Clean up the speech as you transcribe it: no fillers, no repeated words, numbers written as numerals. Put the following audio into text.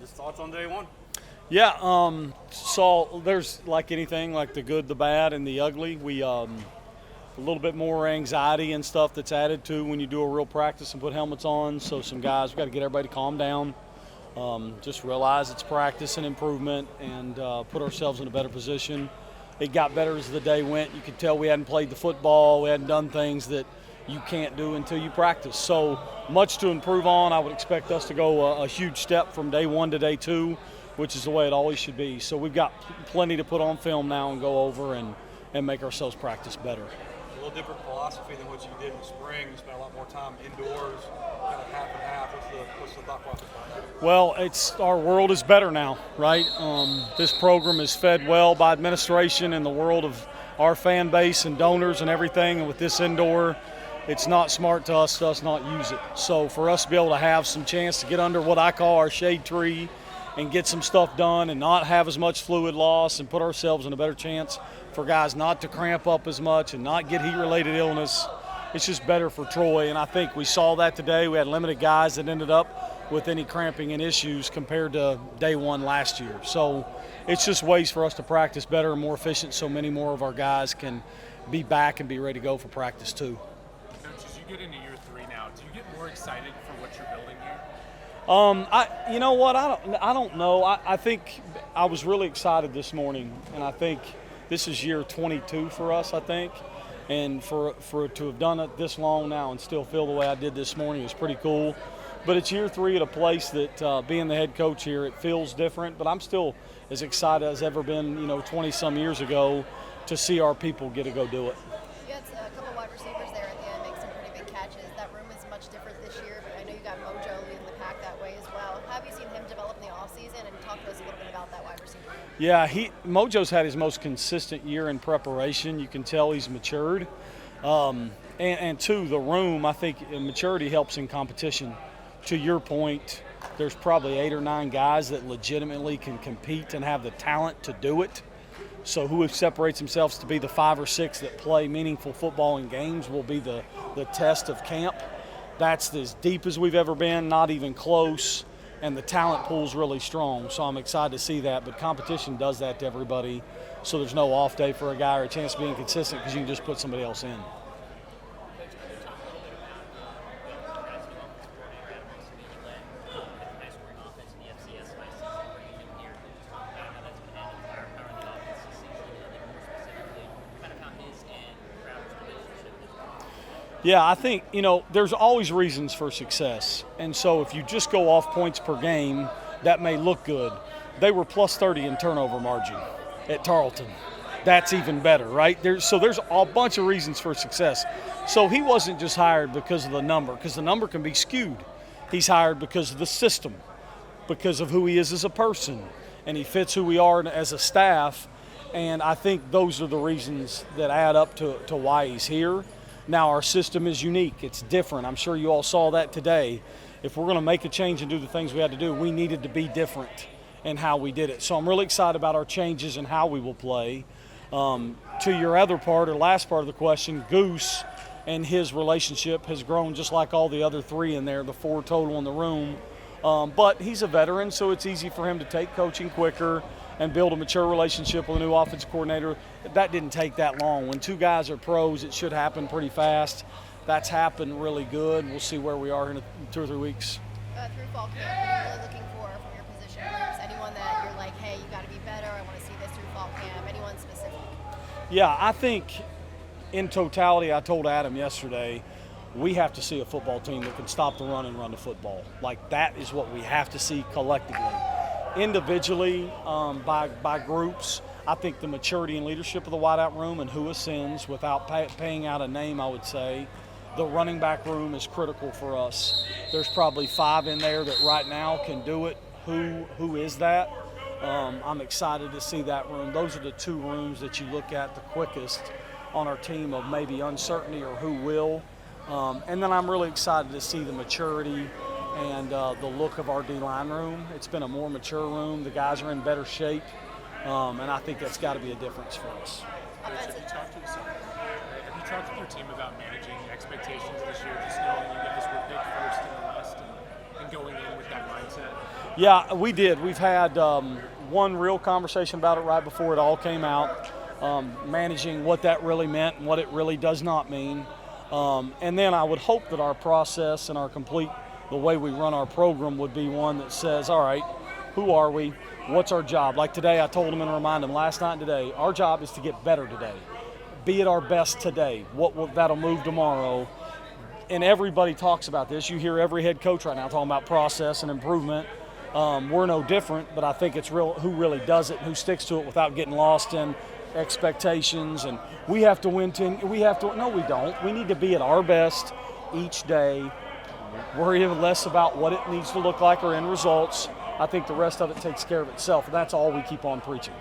Just thoughts on day one? Yeah, so there's like anything, like the good, the bad, and the ugly. We a little bit more anxiety and stuff that's added to when you do a real practice and put helmets on. So some guys, we got to get everybody to calm down. Just realize it's practice and improvement, and put ourselves in a better position. It got better as the day went. You could tell we hadn't played the football. We hadn't done things that you can't do until you practice. So much to improve on. I would expect us to go a huge step from day one to day two, which is the way it always should be. So we've got plenty to put on film now and go over and make ourselves practice better. A little different philosophy than what you did in the spring. You spent a lot more time indoors, kind of half and half. What's the thought process behind that? Well, our world is better now, right? This program is fed well by administration and the world of our fan base and donors and everything. And with this indoor, it's not smart to us not use it. So for us to be able to have some chance to get under what I call our shade tree and get some stuff done and not have as much fluid loss and put ourselves in a better chance for guys not to cramp up as much and not get heat-related illness, it's just better for Troy. And I think we saw that today. We had limited guys that ended up with any cramping and issues compared to day one last year. So it's just ways for us to practice better and more efficient so many more of our guys can be back and be ready to go for practice too. Coach, as you get into year 3 now, do you get more excited for what you're building here? You know what? I don't know. I think I was really excited this morning, and I think this is year 22 for us. I think, and for to have done it this long now and still feel the way I did this morning is pretty cool. But it's year 3 at a place that, being the head coach here, it feels different. But I'm still as excited as ever been, 20 some years ago, to see our people get to go do it. You had a couple wide receivers there at the end make some pretty big catches. That room is much different this year, but I know you got Mojo leading the pack that way as well. How have you seen him develop in the offseason, and talk to us a little bit about that wide receiver? Yeah, Mojo's had his most consistent year in preparation. You can tell he's matured. And two, the room, I think maturity helps in competition. To your point, there's probably 8 or 9 guys that legitimately can compete and have the talent to do it. So who separates themselves to be the 5 or 6 that play meaningful football in games will be the test of camp. That's as deep as we've ever been, not even close, and the talent pool's really strong. So I'm excited to see that, but competition does that to everybody. So there's no off day for a guy or a chance of being consistent because you can just put somebody else in. Yeah, I think, there's always reasons for success. And so if you just go off points per game, that may look good. They were plus 30 in turnover margin at Tarleton. That's even better, right? There's a bunch of reasons for success. So he wasn't just hired because of the number, because the number can be skewed. He's hired because of the system, because of who he is as a person, and he fits who we are as a staff. And I think those are the reasons that add up to why he's here. Now, our system is unique. It's different. I'm sure you all saw that today. If we're going to make a change and do the things we had to do, we needed to be different in how we did it. So I'm really excited about our changes and how we will play. To your other part, or last part of the question, Goose and his relationship has grown just like all the other 3 in there, the 4 total in the room. But he's a veteran, so it's easy for him to take coaching quicker and build a mature relationship with a new offensive coordinator. That didn't take that long. When 2 guys are pros, it should happen pretty fast. That's happened really good. We'll see where we are in 2 or 3 weeks. Through fall camp, what are you really looking for from your position groups? Anyone that you're like, hey, you got to be better, I want to see this through fall camp? Anyone specific? Yeah, I think in totality, I told Adam yesterday, we have to see a football team that can stop the run and run the football. Like, that is what we have to see collectively. Individually, by groups, I think the maturity and leadership of the wideout room and who ascends without paying out a name, I would say, the running back room is critical for us. There's probably 5 in there that right now can do it. Who is that? I'm excited to see that room. Those are the 2 rooms that you look at the quickest on our team of maybe uncertainty or who will. And then I'm really excited to see the maturity and the look of our D-line room. It's been a more mature room. The guys are in better shape, and I think that's got to be a difference for us. Have you talked to your team about managing expectations this year, just knowing you guys were picked first in the West and going in with that mindset? Yeah, we did. We've had one real conversation about it right before it all came out, managing what that really meant and what it really does not mean. And then I would hope that our process and the way we run our program would be one that says, all right, who are we? What's our job? Like today, I told them and reminded them last night and today, our job is to get better today. Be at our best today. That'll move tomorrow. And everybody talks about this. You hear every head coach right now talking about process and improvement. We're no different, but I think it's real who really does it, who sticks to it without getting lost in expectations. And we have to win 10. No, we don't. We need to be at our best each day. Worry less about what it needs to look like or end results. I think the rest of it takes care of itself. And that's all we keep on preaching.